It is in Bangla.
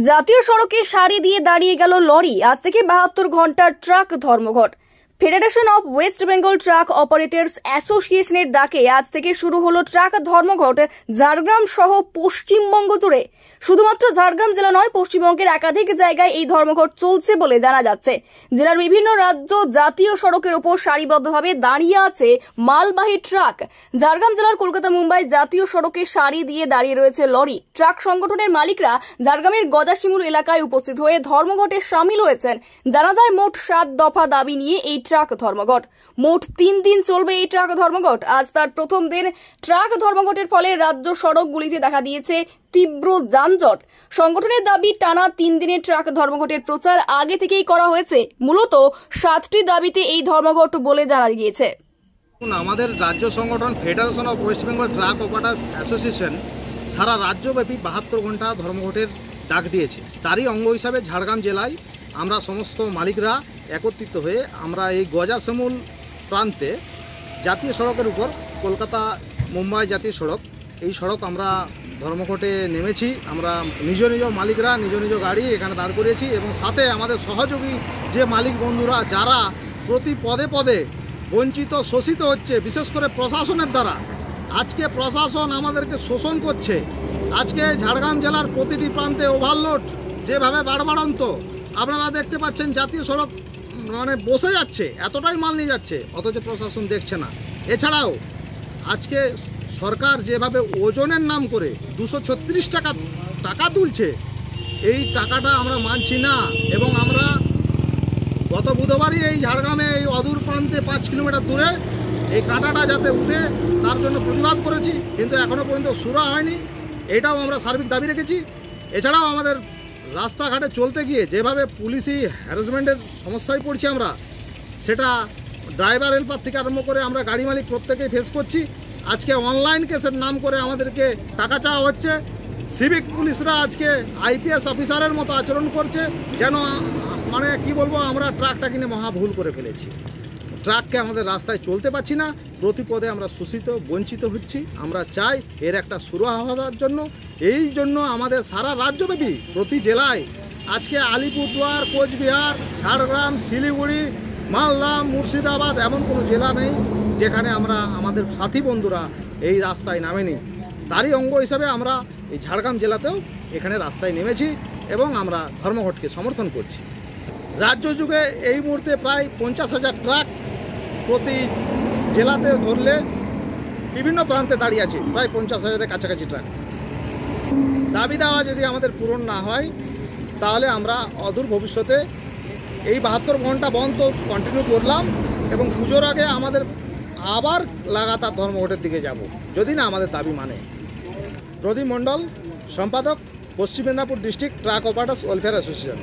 জাতীয় সড়কে সারি দিয়ে দাঁড়িয়ে গেল লরি। আজ থেকে 72 ঘন্টার ট্রাক ধর্মঘট। Federation of west Bengal truck operators অ্যাসোসিয়েশনের ডাকে আজ থেকে শুরু হলো ট্রাক ধর্মঘট ঝাড়গ্রাম সহ পশ্চিমবঙ্গ জুড়ে। শুধুমাত্র ঝাড়গ্রাম জেলা নয়, পশ্চিমবঙ্গের একাধিক জায়গায় এই ধর্মঘট চলছে বলে জানা যাচ্ছে। জেলার বিভিন্ন রাজ্য জাতীয় সড়কের ওপর সারিবদ্ধভাবে দাঁড়িয়ে আছে মালবাহী ট্রাক। ঝাড়গ্রাম জেলার কলকাতা মুম্বাই জাতীয় সড়কে সারি দিয়ে দাঁড়িয়ে রয়েছে লরি। ট্রাক সংগঠনের মালিকরা ঝাড়গ্রামের গজাশিমুল এলাকায় উপস্থিত হয়ে ধর্মঘটে সামিল হয়েছেন। জানা যায় মোট 7 দফা দাবি নিয়ে এই ট্রাক ধর্মঘট। মোট 3 দিন চলবে এই ট্রাক ধর্মঘট। আজ তার প্রথম দিন। ট্রাক ধর্মঘটের ফলে রাজ্য সড়কগুলিতে দেখা দিয়েছে তীব্র যানজট। সংগঠনের দাবি, টানা 3 দিনের ট্রাক ধর্মঘটের প্রচার আগে থেকেই করা হয়েছে। মূলত 7টি দাবিতে এই ধর্মঘট বলে জানা গিয়েছে। আমাদের রাজ্য সংগঠন federation of west Bengal truck operators association সারা রাজ্যব্যাপী 72 ঘন্টা ধর্মঘটের ডাক দিয়েছে। তারই অঙ্গ হিসাবে ঝাড়গ্রাম জেলায় আমরা সমস্ত মালিকরা একত্রিত হয়ে আমরা এই গজাশিমুল প্রান্তে জাতীয় সড়কের উপর কলকাতা মুম্বাই জাতীয় সড়ক, এই সড়ক আমরা ধর্মঘটে নেমেছি। আমরা নিজ নিজ মালিকরা নিজ নিজ গাড়ি এখানে দাঁড় করিয়েছি এবং সাথে আমাদের সহযোগী যে মালিক বন্ধুরা যারা প্রতি পদে পদে বঞ্চিত শোষিত হচ্ছে, বিশেষ করে প্রশাসনের দ্বারা। আজকে প্রশাসন আমাদেরকে শোষণ করছে। আজকে ঝাড়গ্রাম জেলার প্রতিটি প্রান্তে ওভারলোড যেভাবে বাড়বাড়ন্ত আপনারা দেখতে পাচ্ছেন, জাতীয় সড়ক বসে যাচ্ছে, এতটাই মাল নিয়ে যাচ্ছে, অথচ প্রশাসন দেখছে না। এছাড়াও আজকে সরকার যেভাবে ওজনের নাম করে 236 টাকা তুলছে, এই টাকাটা আমরা মানছি না। এবং আমরা গত বুধবারই এই ঝাড়গ্রামে এই অদূর প্রান্তে 5 কিলোমিটার দূরে এই কাঁটাটা যাতে উঠে তার জন্য প্রতিবাদ করেছি, কিন্তু এখনও পর্যন্ত শুরু হয়নি। এটাও আমরা সার্বিক দাবি রেখেছি। এছাড়াও আমাদের রাস্তাঘাটে চলতে গিয়ে যেভাবে পুলিশি হ্যারাসমেন্টের সমস্যায় পড়ছি আমরা, সেটা ড্রাইভার হেল্পার থেকে আরম্ভ করে আমরা গাড়ি মালিক প্রত্যেকেই ফেস করছি। আজকে অনলাইন কেসের নাম করে আমাদেরকে টাকা চাওয়া হচ্ছে। সিভিক পুলিশরা আজকে আইপিএস অফিসারের মতো আচরণ করছে, যেন কি বলবো, আমরা ট্রাকটা কিনে মহা ভুল করে ফেলেছি। ট্রাককে আমাদের রাস্তায় চলতে পারছি না, প্রতি পদে আমরা শোষিত বঞ্চিত হচ্ছি। আমরা চাই এর একটা শুরু হওয়ার জন্য। এই জন্য আমাদের সারা রাজ্যব্যাপী প্রতি জেলায় আজকে আলিপুরদুয়ার, কোচবিহার, ঝাড়গ্রাম, শিলিগুড়ি, মালদা, মুর্শিদাবাদ এমন কোনো জেলা নেই যেখানে আমরা আমাদের সাথী বন্ধুরা এই রাস্তায় নামেনি। তারই অঙ্গ হিসাবে আমরা এই ঝাড়গ্রাম জেলাতেও এখানে রাস্তায় নেমেছি এবং আমরা ধর্মঘটকে সমর্থন করছি। রাজ্য যুগে এই মুহূর্তে প্রায় 50,000 ট্রাক প্রতি জেলাতে ধরলে বিভিন্ন প্রান্তে দাঁড়িয়ে আছে, প্রায় 50,000-এর কাছাকাছি ট্রাক। দাবি দেওয়া যদি আমাদের পূরণ না হয়, তাহলে আমরা অদূর ভবিষ্যতে এই 72 ঘন্টা বন্ধ কন্টিনিউ করলাম এবং পুজোর আগে আমাদের আবার লাগাতার ধর্মঘটের দিকে যাব, যদি না আমাদের দাবি মানে। প্রদীপ মণ্ডল, সম্পাদক, পশ্চিম Medinipur district truck operators welfare association.